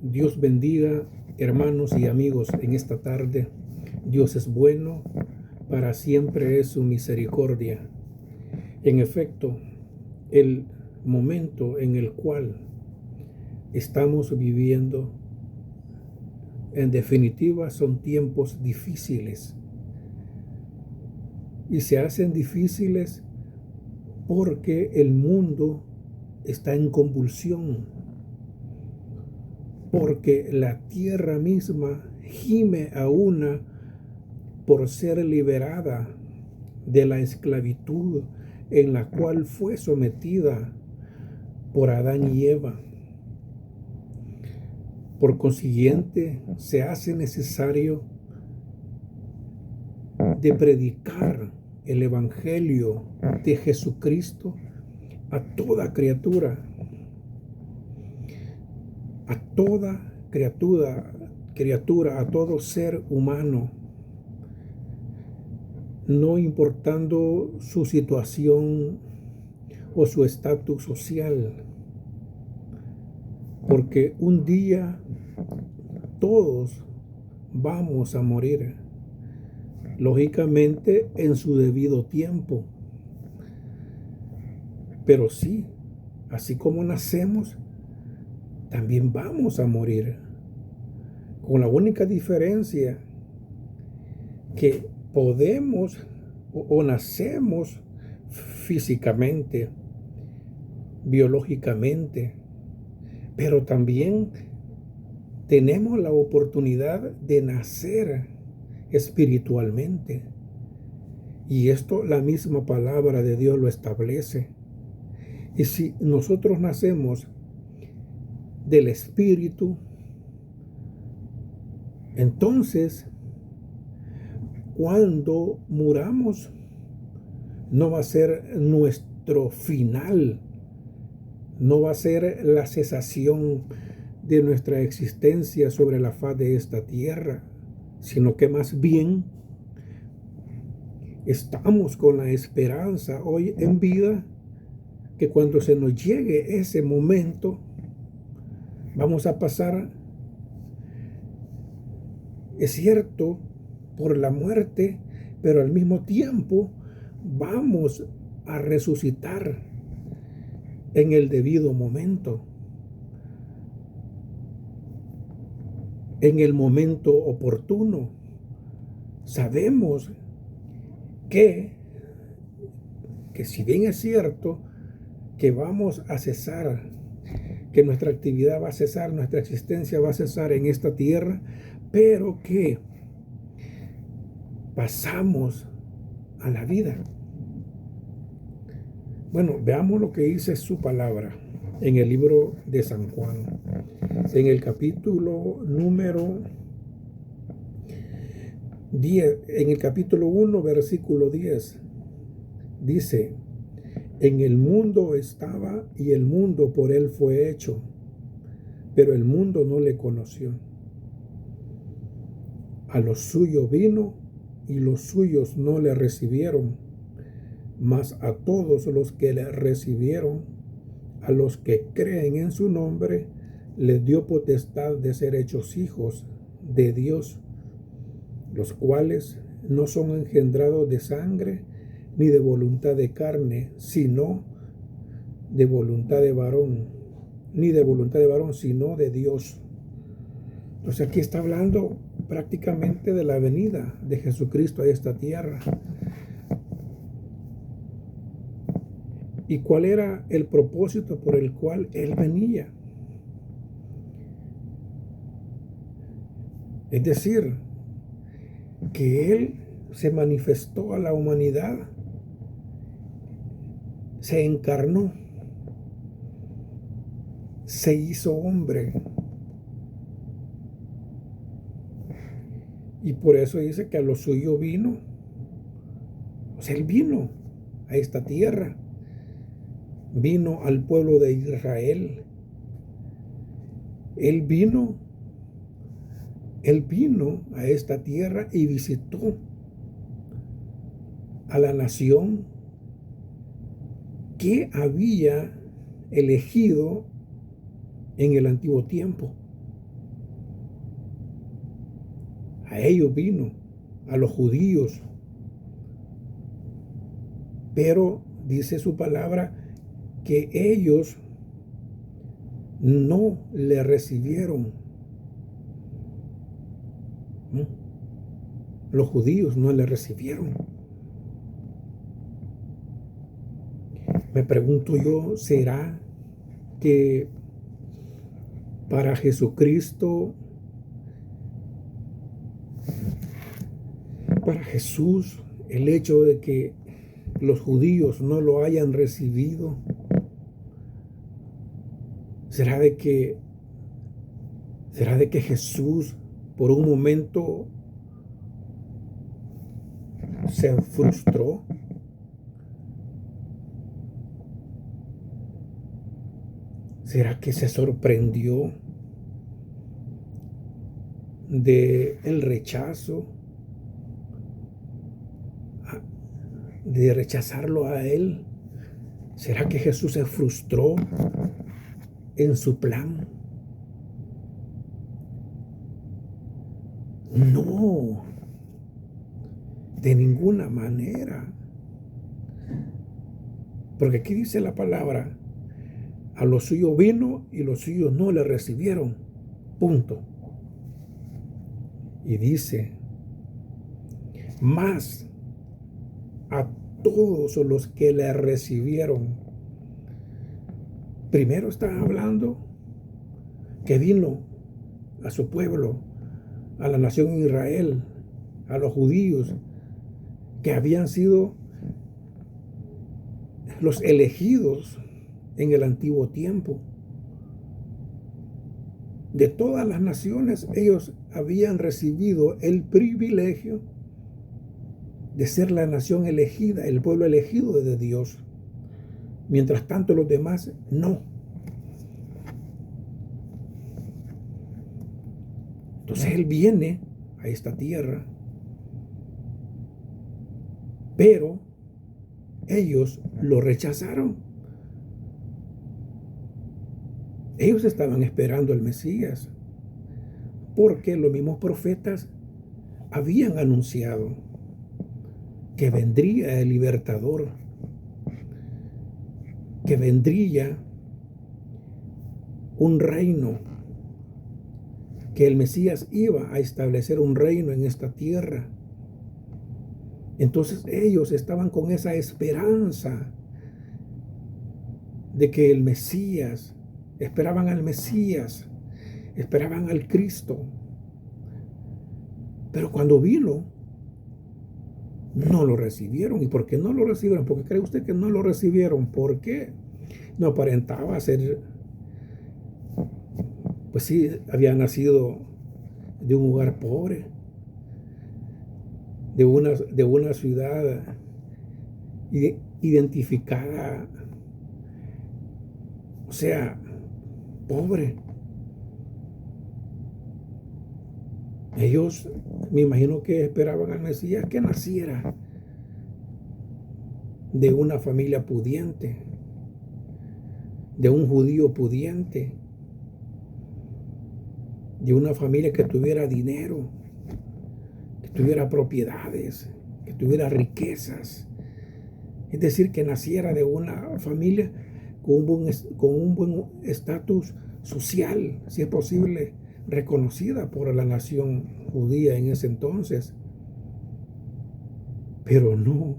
Dios bendiga, hermanos y amigos, en esta tarde. Dios es bueno, para siempre es su misericordia. En efecto, el momento en el cual estamos viviendo, en definitiva, son tiempos difíciles. Y se hacen difíciles porque el mundo está en convulsión, porque la tierra misma gime a una por ser liberada de la esclavitud en la cual fue sometida por Adán y Eva. Por consiguiente, se hace necesario de predicar el Evangelio de Jesucristo a toda criatura, a todo ser humano, no importando su situación o su estatus social, porque un día todos vamos a morir, lógicamente en su debido tiempo. Pero sí, así como nacemos, también vamos a morir, con la única diferencia que podemos o nacemos físicamente, biológicamente, pero también tenemos la oportunidad de nacer espiritualmente. Y esto la misma palabra de Dios lo establece. Y si nosotros nacemos del Espíritu, entonces cuando muramos no va a ser nuestro final, no va a ser la cesación de nuestra existencia sobre la faz de esta tierra, sino que más bien estamos con la esperanza hoy en vida que cuando se nos llegue ese momento vamos a pasar, es cierto, por la muerte, pero al mismo tiempo vamos a resucitar en el debido momento, en el momento oportuno. Sabemos que si bien es cierto que vamos a cesar, que nuestra actividad va a cesar, nuestra existencia va a cesar en esta tierra, pero que pasamos a la vida. Bueno, veamos lo que dice su palabra en el libro de San Juan, en el capítulo número 10, en el capítulo 1, versículo 10, dice: en el mundo estaba y el mundo por él fue hecho, pero el mundo no le conoció. A los suyos vino y los suyos no le recibieron, mas a todos los que le recibieron, a los que creen en su nombre, les dio potestad de ser hechos hijos de Dios, los cuales no son engendrados de sangre ni de voluntad de carne, sino de voluntad de varón, ni de voluntad de varón, sino de Dios. Entonces aquí está hablando prácticamente de la venida de Jesucristo a esta tierra. ¿Y cuál era el propósito por el cual Él venía? Es decir, que Él se manifestó a la humanidad, se encarnó, se hizo hombre. Y por eso dice que a lo suyo vino. O sea, Él vino a esta tierra, vino al pueblo de Israel. Él vino a esta tierra y visitó a la nación que había elegido en el antiguo tiempo. A ellos vino, a los judíos. Pero dice su palabra que ellos no le recibieron. ¿No? Los judíos no le recibieron. Me pregunto yo, ¿será que para Jesucristo, para Jesús, el hecho de que los judíos no lo hayan recibido, será de que Jesús por un momento se frustró? ¿Será que se sorprendió del rechazo, de rechazarlo a él? ¿Será que Jesús se frustró en su plan? No, de ninguna manera. Porque aquí dice la palabra, a los suyos vino y los suyos no le recibieron. Punto. Y dice, más a todos los que le recibieron. Primero está hablando que vino a su pueblo, a la nación Israel, a los judíos, que habían sido los elegidos en el antiguo tiempo. De todas las naciones, ellos habían recibido el privilegio de ser la nación elegida, el pueblo elegido de Dios. Mientras tanto, los demás no. Entonces Él viene a esta tierra, pero ellos lo rechazaron. Ellos estaban esperando al Mesías, porque los mismos profetas habían anunciado que vendría el libertador, que vendría un reino, que el Mesías iba a establecer un reino en esta tierra. Entonces ellos estaban con esa esperanza de que el Mesías, esperaban al Mesías, esperaban al Cristo. Pero cuando vino, no lo recibieron. ¿Y por qué no lo recibieron? ¿Por qué cree usted que no lo recibieron? ¿Por qué? No aparentaba ser, pues sí, había nacido de un lugar pobre, de una ciudad identificada, o sea, pobre. Ellos, me imagino que esperaban al Mesías que naciera de una familia pudiente, de un judío pudiente, de una familia que tuviera dinero, que tuviera propiedades, que tuviera riquezas. Es decir, que naciera de una familia con un buen estatus social, si es posible, reconocida por la nación judía en ese entonces. Pero no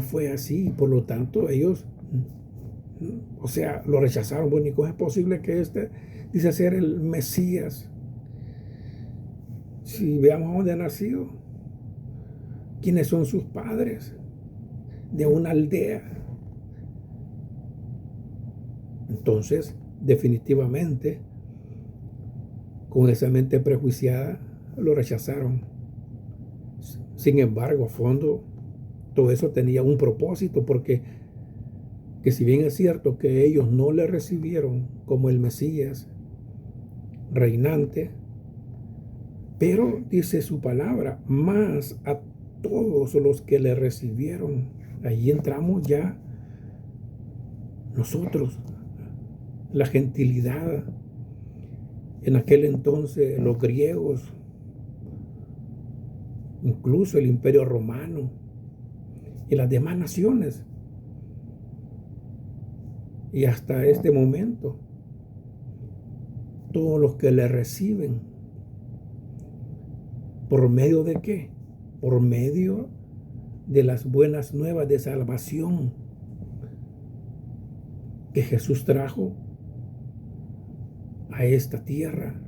fue así. Por lo tanto, ellos, o sea, lo rechazaron. Bueno, ¿y cómo es posible que este dice ser el Mesías? Si veamos dónde ha nacido, quiénes son sus padres, de una aldea. Entonces, definitivamente, con esa mente prejuiciada, lo rechazaron. Sin embargo, a fondo, todo eso tenía un propósito, porque que si bien es cierto que ellos no le recibieron como el Mesías reinante, pero dice su palabra, más a todos los que le recibieron. Ahí entramos ya nosotros, la gentilidad. En aquel entonces los griegos, incluso el Imperio Romano y las demás naciones, y hasta este momento, todos los que le reciben, ¿por medio de qué? Por medio de las buenas nuevas de salvación que Jesús trajo a esta tierra,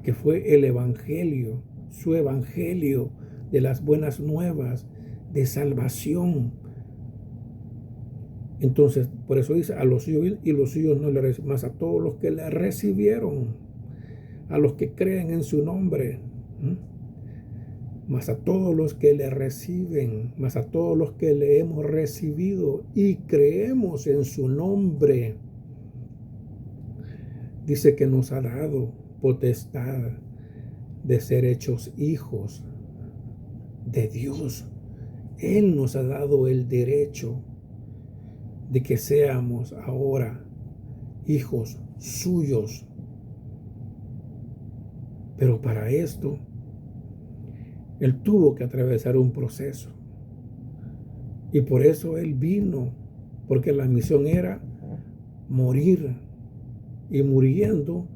que fue el evangelio, su evangelio de las buenas nuevas de salvación. Entonces, por eso dice, a los suyos y los suyos no le recibieron, más a todos los que le recibieron, a los que creen en su nombre, más a todos los que le reciben, más a todos los que le hemos recibido y creemos en su nombre. Dice que nos ha dado potestad de ser hechos hijos de Dios. Él nos ha dado el derecho de que seamos ahora hijos suyos. Pero para esto, Él tuvo que atravesar un proceso. Y por eso Él vino, porque la misión era morir. Y muriendo,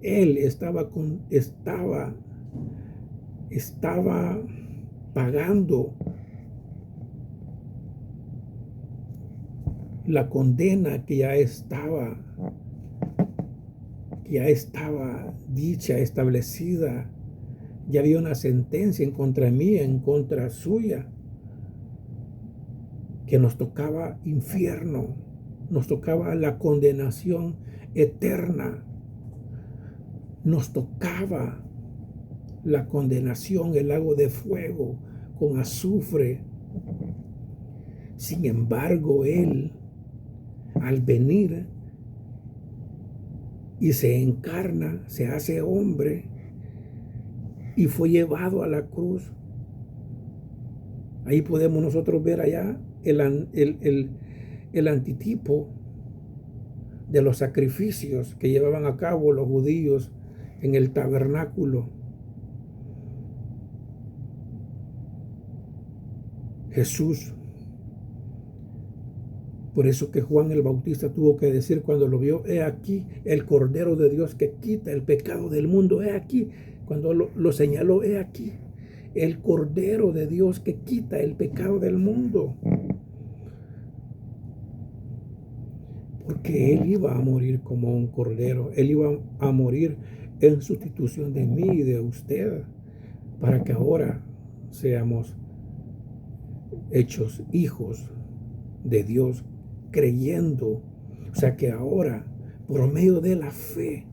Él estaba pagando la condena que ya estaba dicha, establecida. Ya había una sentencia en contra mía, en contra suya, que nos tocaba infierno, nos tocaba la condenación eterna, nos tocaba la condenación, el lago de fuego con azufre. Sin embargo, Él, al venir y se encarna, se hace hombre y fue llevado a la cruz. Ahí podemos nosotros ver allá el antitipo de los sacrificios que llevaban a cabo los judíos en el tabernáculo. Jesús. Por eso que Juan el Bautista tuvo que decir cuando lo vio, he aquí el Cordero de Dios que quita el pecado del mundo, he aquí. Cuando lo señaló, he aquí el Cordero de Dios que quita el pecado del mundo. Porque Él iba a morir como un cordero, Él iba a morir en sustitución de mí y de usted, para que ahora seamos hechos hijos de Dios, creyendo. O sea que ahora, por medio de la fe,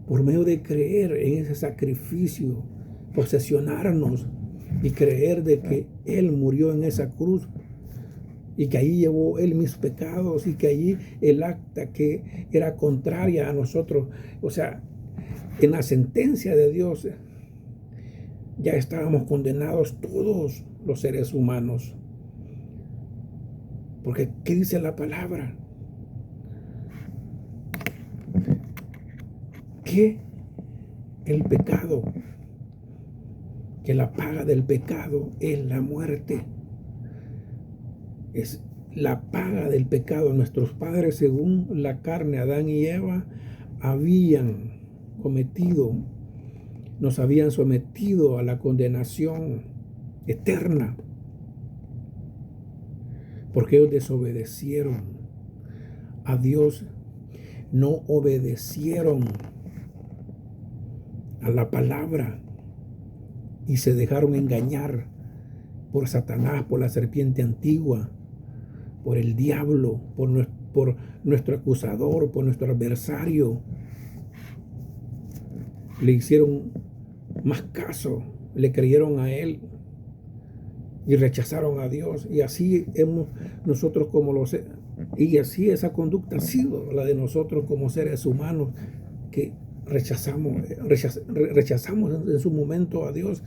por medio de creer en ese sacrificio, posesionarnos y creer de que Él murió en esa cruz y que ahí llevó Él mis pecados y que allí el acta que era contraria a nosotros, o sea, en la sentencia de Dios ya estábamos condenados todos los seres humanos. Porque ¿qué dice la palabra? Que el pecado, que la paga del pecado es la muerte. Es la paga del pecado. Nuestros padres, según la carne, Adán y Eva, nos habían sometido a la condenación eterna, porque ellos desobedecieron a Dios, no obedecieron a la palabra y se dejaron engañar por Satanás, por la serpiente antigua, por el diablo, por nuestro acusador, por nuestro adversario. Le hicieron más caso, le creyeron a él y rechazaron a Dios. Y así nosotros y así esa conducta ha sido la de nosotros como seres humanos, que rechazamos en su momento a Dios.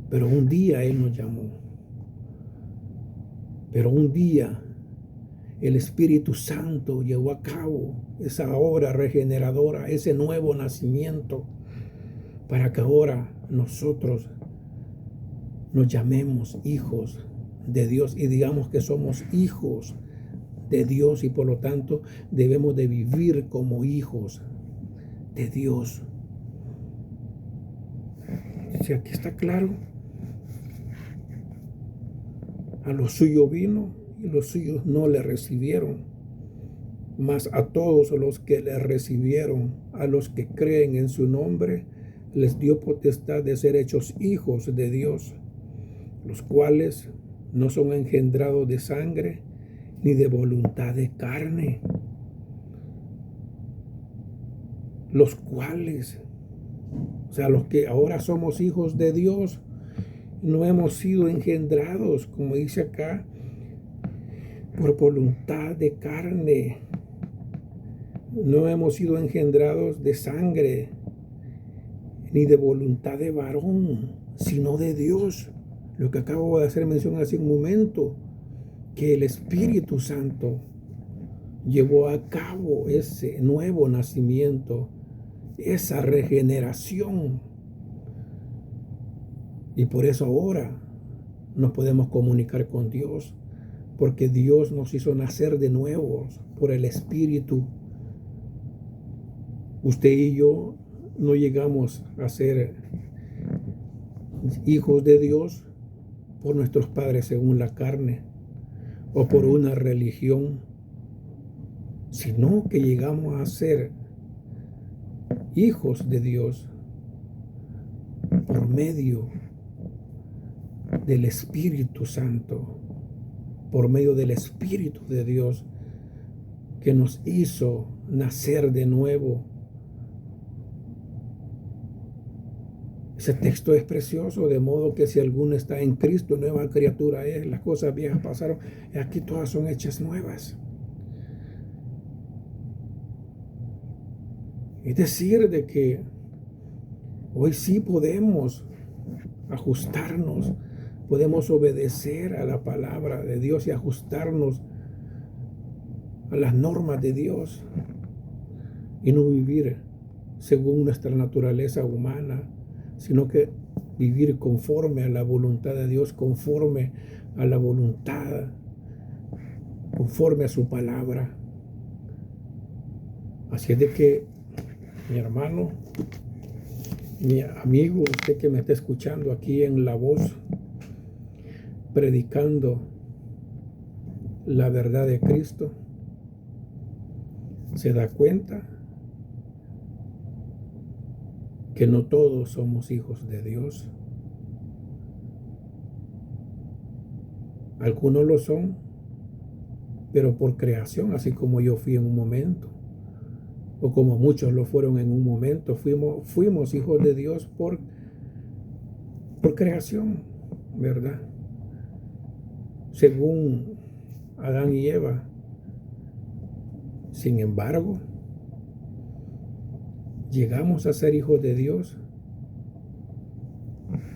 Pero un día Él nos llamó. Pero un día el Espíritu Santo llevó a cabo esa obra regeneradora, ese nuevo nacimiento, para que ahora nosotros nos llamemos hijos de Dios y digamos que somos hijos de Dios, y por lo tanto debemos de vivir como hijos de Dios. Si aquí está claro, a lo suyo vino y los suyos no le recibieron, mas a todos los que le recibieron, a los que creen en su nombre, les dio potestad de ser hechos hijos de Dios, los cuales no son engendrados de sangre, ni de voluntad de carne. Los cuales, o sea, los que ahora somos hijos de Dios, no hemos sido engendrados, como dice acá, por voluntad de carne. No hemos sido engendrados de sangre, ni de voluntad de varón, sino de Dios. Lo que acabo de hacer mención hace un momento, que el Espíritu Santo llevó a cabo ese nuevo nacimiento, esa regeneración. Y por eso ahora nos podemos comunicar con Dios, porque Dios nos hizo nacer de nuevo por el Espíritu. Usted y yo no llegamos a ser hijos de Dios por nuestros padres según la carne o por una religión, sino que llegamos a ser hijos de Dios por medio del Espíritu Santo, por medio del Espíritu de Dios que nos hizo nacer de nuevo. Ese texto es precioso, de modo que si alguno está en Cristo, nueva criatura es, las cosas viejas pasaron, y aquí todas son hechas nuevas. Es decir, de que hoy sí podemos ajustarnos, podemos obedecer a la palabra de Dios y ajustarnos a las normas de Dios y no vivir según nuestra naturaleza humana, sino que vivir conforme a la voluntad de Dios, conforme a la voluntad, conforme a su palabra. Así es de que, mi hermano, mi amigo, usted que me está escuchando aquí en La Voz, predicando la verdad de Cristo, se da cuenta que no todos somos hijos de Dios. Algunos lo son, pero por creación, así como yo fui en un momento, o como muchos lo fueron en un momento. Fuimos hijos de Dios por creación, ¿verdad? Según Adán y Eva. Sin embargo, llegamos a ser hijos de Dios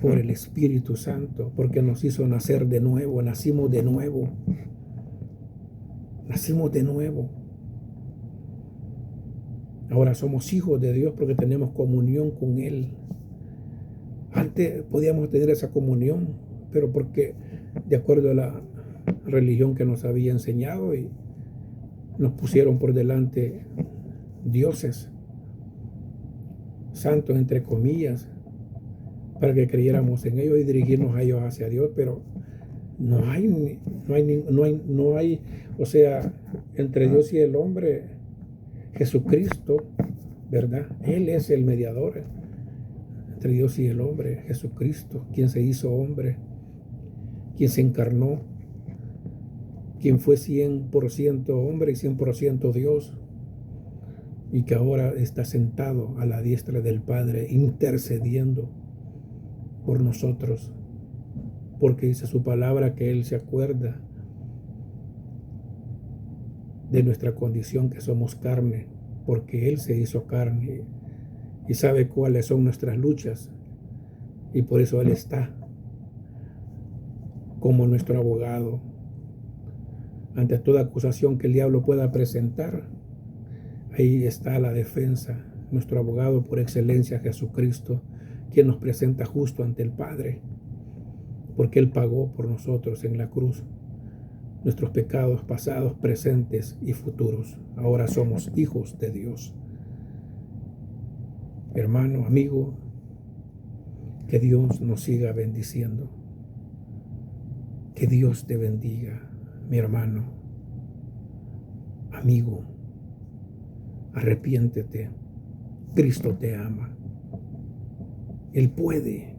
por el Espíritu Santo, porque nos hizo nacer de nuevo, nacimos de nuevo. Nacimos de nuevo. Ahora somos hijos de Dios porque tenemos comunión con Él. Antes podíamos tener esa comunión, pero porque de acuerdo a la religión que nos había enseñado, y nos pusieron por delante dioses, santos entre comillas, para que creyéramos en ellos y dirigirnos a ellos hacia Dios, pero no hay, o sea, entre Dios y el hombre, Jesucristo, ¿verdad? Él es el mediador entre Dios y el hombre, Jesucristo, quien se hizo hombre, quien se encarnó, quien fue 100% hombre y 100% Dios, y que ahora está sentado a la diestra del Padre, intercediendo por nosotros, porque dice su palabra que Él se acuerda de nuestra condición, que somos carne, porque Él se hizo carne y sabe cuáles son nuestras luchas, y por eso Él está como nuestro abogado, ante toda acusación que el diablo pueda presentar. Ahí está la defensa, nuestro abogado por excelencia, Jesucristo, quien nos presenta justo ante el Padre, porque Él pagó por nosotros en la cruz nuestros pecados pasados, presentes y futuros. Ahora somos hijos de Dios. Hermano, amigo, que Dios nos siga bendiciendo. Que Dios te bendiga, mi hermano, amigo. Arrepiéntete. Cristo te ama. Él puede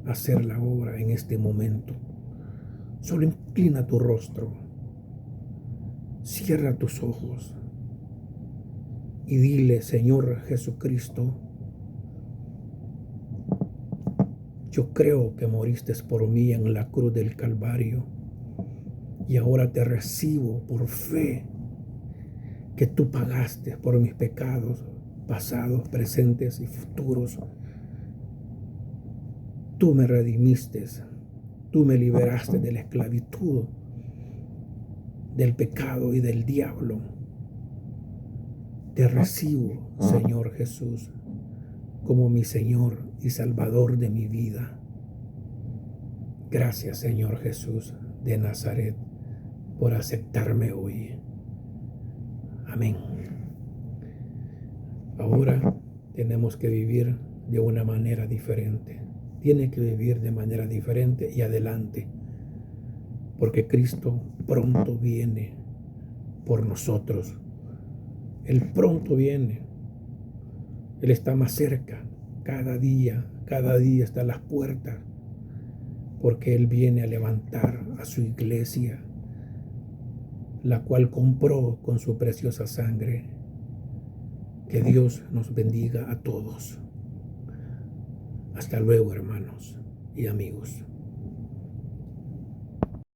hacer la obra en este momento. Solo inclina tu rostro, cierra tus ojos y dile: Señor Jesucristo, yo creo que moriste por mí en la cruz del Calvario y ahora te recibo por fe que tú pagaste por mis pecados pasados, presentes y futuros. Tú me redimiste, tú me liberaste de la esclavitud, del pecado y del diablo. Te recibo, Señor Jesús, como mi Señor y Salvador de mi vida. Gracias, Señor Jesús de Nazaret, por aceptarme hoy. Amén. Ahora tenemos que vivir de una manera diferente. Tiene que vivir de manera diferente y adelante, porque Cristo pronto viene por nosotros. Él pronto viene. Él está más cerca. Cada día está a las puertas, porque Él viene a levantar a su iglesia, la cual compró con su preciosa sangre. Que Dios nos bendiga a todos. Hasta luego, hermanos y amigos.